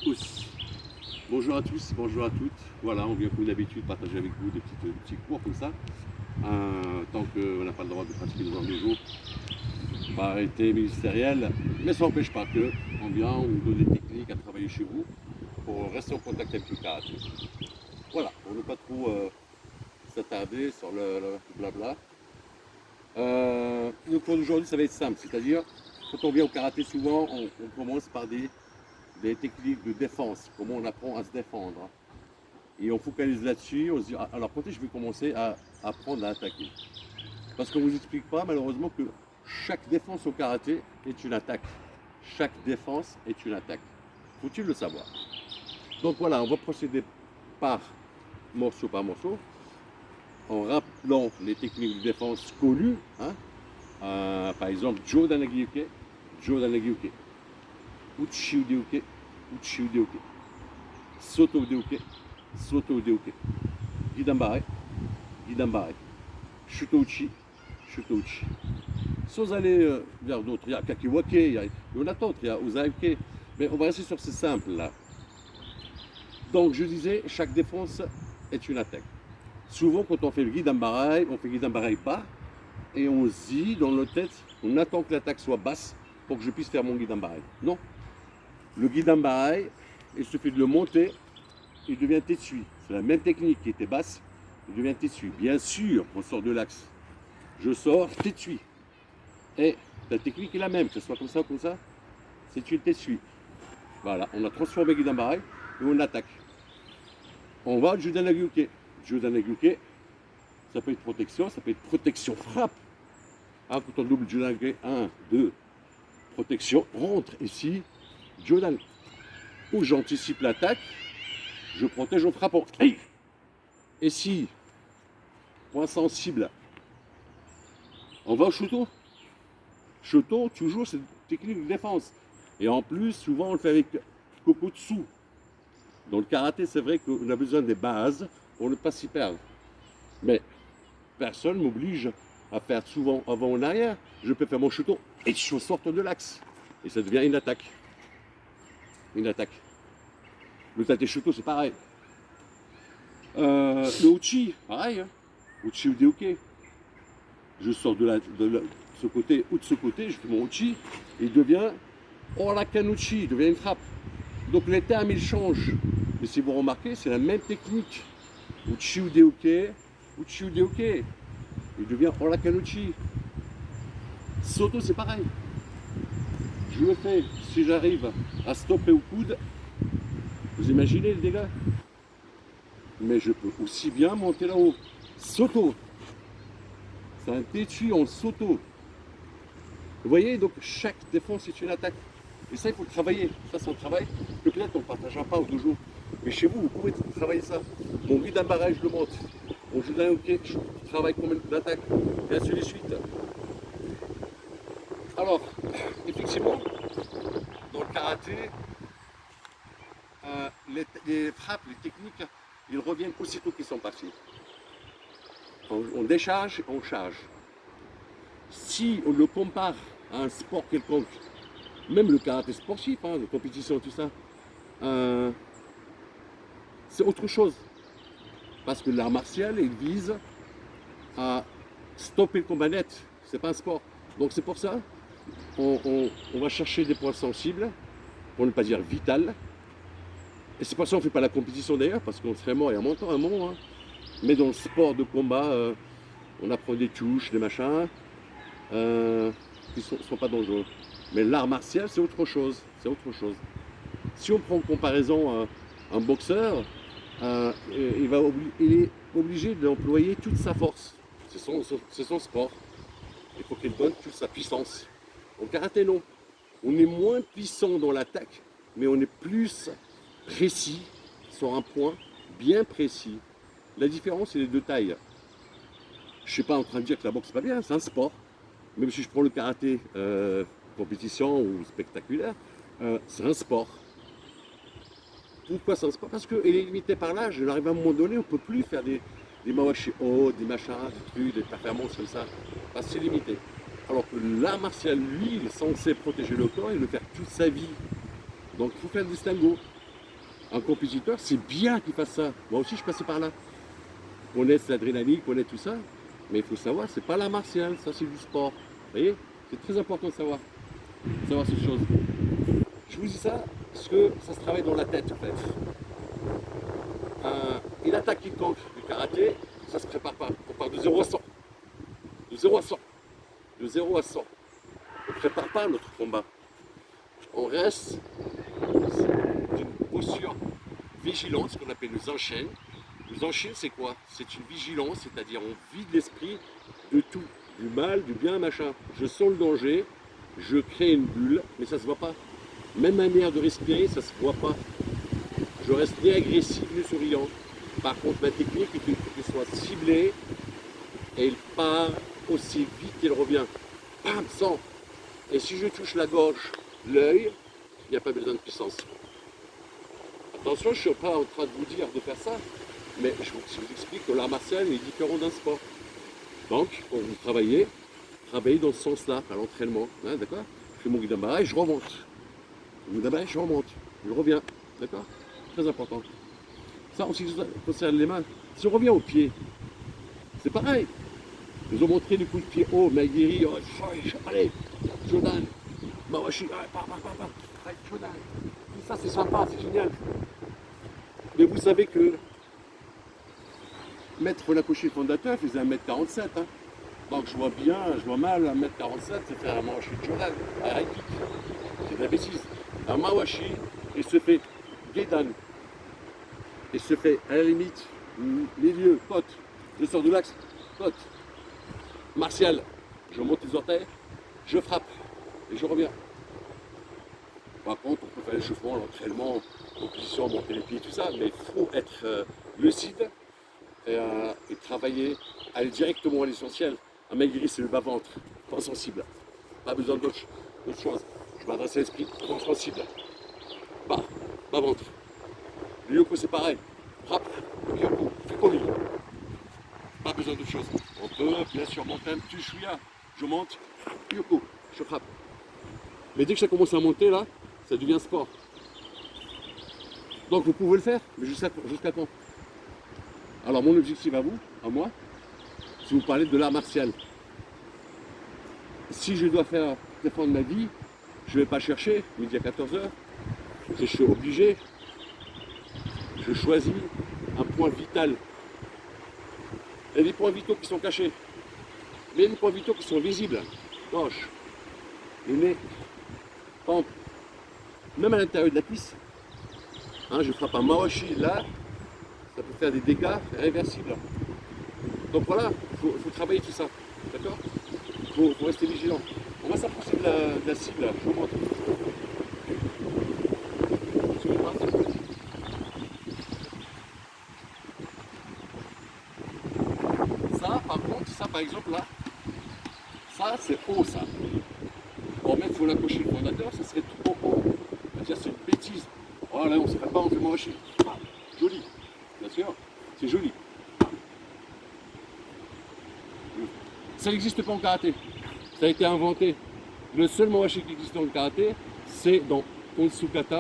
Tous. Bonjour à tous, bonjour à toutes. Voilà, on vient comme d'habitude partager avec vous des petits cours comme ça. Tant qu'on n'a pas le droit de pratiquer dans un dojo, par arrêté ministériel, mais ça n'empêche pas que on vient, on vous donne des techniques à travailler chez vous pour rester en contact avec le karaté. Voilà, pour ne pas trop s'attarder sur le blabla. Le cours d'aujourd'hui, ça va être simple, c'est-à-dire, quand on vient au karaté, souvent, on commence par des techniques de défense, comment on apprend à se défendre. Et on focalise là-dessus, on se dit, ah, alors quand je vais commencer à apprendre à attaquer. Parce qu'on ne vous explique pas malheureusement que chaque défense au karaté est une attaque. Chaque défense est une attaque. Faut-il le savoir? Donc voilà, on va procéder par morceau, en rappelant les techniques de défense connues. Hein. Par exemple, Jo Danagiyuke, Jo Danagiyuke, Uchi Udeuke, Uchi Udeuke, Soto Udeuke, Soto Udeuke, Gidambare, Gidambare, Shutouchi, Shutouchi. Sans aller vers d'autres, il y a Kakiwake, il y en a d'autres, il y a Uzaike, mais on va rester sur ces simples là. Donc je disais, chaque défense est une attaque. Souvent quand on fait le Gidambare, on fait Gidambare bas, et on se dit dans notre tête, on attend que l'attaque soit basse pour que je puisse faire mon Gidambare. Non, le Gidambare, il suffit de le monter, il devient Tetsui. C'est la même technique qui était basse, il devient Tetsui. Bien sûr, on sort de l'axe. Je sors Tetsui. Et la technique est la même, que ce soit comme ça, c'est une Tetsui. Voilà, on a transformé Gidambare et on attaque. On va au Judanagyuke. Judanagyuke, ça peut être protection, ça peut être protection frappe. Quand on double Judanagyuke, 1, 2, protection, rentre ici, Judan. Où j'anticipe l'attaque, je protège en frappant. Et si, point sensible, on va au Shuto. Shuto, toujours, c'est une technique de défense. Et en plus, souvent, on le fait avec Kokotsu. Dans le karaté, c'est vrai qu'on a besoin des bases pour ne pas s'y perdre. Mais personne ne m'oblige à faire souvent avant ou en arrière. Je peux faire mon Shuto et je sors de l'axe. Et ça devient une attaque. Une attaque. Le tate Shuto, c'est pareil. Le Uchi, pareil. Hein. Uchi Udeuke. Je sors de ce côté ou de ce côté, je fais mon Uchi, et il devient Orakanuchi, il devient une frappe. Donc les termes ils changent. Mais si vous remarquez, c'est la même technique. Uchi Udeuke, Uchi Udeuke. Il devient Orakanuchi. Soto, c'est pareil. Je le fais, si j'arrive à stopper au coude, vous imaginez le dégât? Mais je peux aussi bien monter là-haut. Soto. C'est un Tetsui en Soto. Vous voyez, donc chaque défense est une attaque. Et ça, il faut le travailler. Ça, c'est un travail que peut-être on ne partagera pas au dojo. Mais chez vous, vous pouvez travailler ça. Mon Gidambare, je le monte. Mon Judanagyuke, je travaille combien d'attaques, et ainsi de suite. Alors, effectivement, dans le karaté, les frappes, les techniques, ils reviennent aussitôt qu'ils sont partis. On décharge, on charge. Si on le compare à un sport quelconque, même le karaté sportif, hein, les compétitions, tout ça, c'est autre chose. Parce que l'art martial, il vise à stopper le combat net. C'est pas un sport. Donc c'est pour ça, on va chercher des points sensibles, pour ne pas dire vital. Et c'est pour ça qu'on ne fait pas la compétition d'ailleurs, parce qu'on serait mort il y a un moment. Hein. Mais dans le sport de combat, on apprend des touches, des machins, qui ne sont pas dangereux. Mais l'art martial, c'est autre chose. C'est autre chose. Si on prend en comparaison un boxeur, il est obligé d'employer toute sa force. C'est son sport. Il faut qu'il donne toute sa puissance. Au karaté, non. On est moins puissant dans l'attaque, mais on est plus précis sur un point bien précis. La différence, c'est les deux tailles. Je ne suis pas en train de dire que la boxe, c'est pas bien, c'est un sport. Même si je prends le karaté compétition ou spectaculaire, c'est un sport. Pourquoi c'est un sport? Parce qu'il est limité par l'âge. Il arrive à un moment donné, on ne peut plus faire des mawashi haut, des machins, des trucs, des performances comme ça. Parce que c'est limité. Alors que l'art martial, lui, il est censé protéger le corps et le faire toute sa vie. Donc il faut faire le distinguo. Un compétiteur, c'est bien qu'il fasse ça. Moi aussi, je passais par là. Connaître l'adrénaline, connaître tout ça. Mais il faut savoir, c'est pas l'art martial, ça c'est du sport. Vous voyez? C'est très important de savoir ces choses. Je vous dis ça parce que ça se travaille dans la tête en fait. Il attaque quiconque du karaté, ça se prépare pas. On part de 0 à 100. De 0 à 100. De 0 à 100. On ne prépare pas notre combat. On reste d'une posture vigilante, ce qu'on appelle les enchaînes. Les enchaînes, c'est quoi? C'est une vigilance, c'est-à-dire on vide l'esprit de tout, du mal, du bien, machin. Je sens le danger, je crée une bulle, mais ça ne se voit pas. Même manière de respirer, ça ne se voit pas. Je reste ni agressif ni souriant. Par contre, ma technique, il faut qu'elle soit ciblée et il part aussi vite qu'il revient. Bam, sang. Et si je touche la gorge, l'œil, il n'y a pas besoin de puissance. Attention, je ne suis pas en train de vous dire de faire ça, mais je vous explique que l'art martial est différent d'un sport. Donc, quand vous travaillez dans ce sens-là, à l'entraînement, hein, d'accord? Je fais mon guidamba et je remonte. Mon guidamba et je remonte. Je reviens, d'accord? Très important. Ça aussi concerne les mains. Si on revient au pied, c'est pareil. Ils ont montré du coup de pied haut, Maguiri, oh, allez, Shodan, Mawashi, allez, Shodan. Tout ça c'est sympa, c'est génial. Mais vous savez que Maître Lacoché, fondateur, faisait 1m47. Hein. Donc je vois mal 1m47 se faire un Mawashi de Shodan, un high kick. C'est de la bêtise. Un Mawashi, il se fait Gedan. Il se fait à la limite, milieu, pote. Je sors de l'axe, pote. Martial, je monte les orteils, je frappe et je reviens. Par contre, on peut faire l'échauffement, l'entraînement, position, monter les pieds, tout ça, mais il faut être lucide et travailler, aller directement à l'essentiel. Un maigri, c'est le bas-ventre, point sensible. Pas besoin d'autre chose. Je m'adresse à l'esprit, point sensible. Bas-ventre. Le yoko, c'est pareil. Frappe, yoko, fais comme lui. Pas besoin d'autre chose. On peut bien sûr monter un petit chouïa. Je monte, yoko, je frappe. Mais dès que ça commence à monter là, ça devient sport. Donc vous pouvez le faire, mais jusqu'à quand? Alors mon objectif à vous, à moi, c'est vous parler de l'art martial. Si je dois faire défendre ma vie, je ne vais pas chercher midi à 14h. Je suis obligé. Je choisis un point vital. Il y a des points vitaux qui sont cachés. Mais il y a des points vitaux qui sont visibles. Gauche, le nez, tempe, même à l'intérieur de la cuisse. Hein, je frappe un mawashi là, ça peut faire des dégâts réversibles. Donc voilà, il faut travailler tout ça. D'accord? Il faut rester vigilant. On va s'approcher de la cible là, je vous montre. Ça, par contre, ça par exemple là, ça c'est haut ça. Pour mettre faut l'accrocher le fondateur, ça serait trop haut. C'est-à-dire c'est une bêtise. Oh là, on ne se fait pas, on fait mawashi. Joli, bien sûr, c'est joli. Ça n'existe pas en karaté. Ça a été inventé. Le seul mawashi qui existe dans le karaté, c'est dans Onsukata.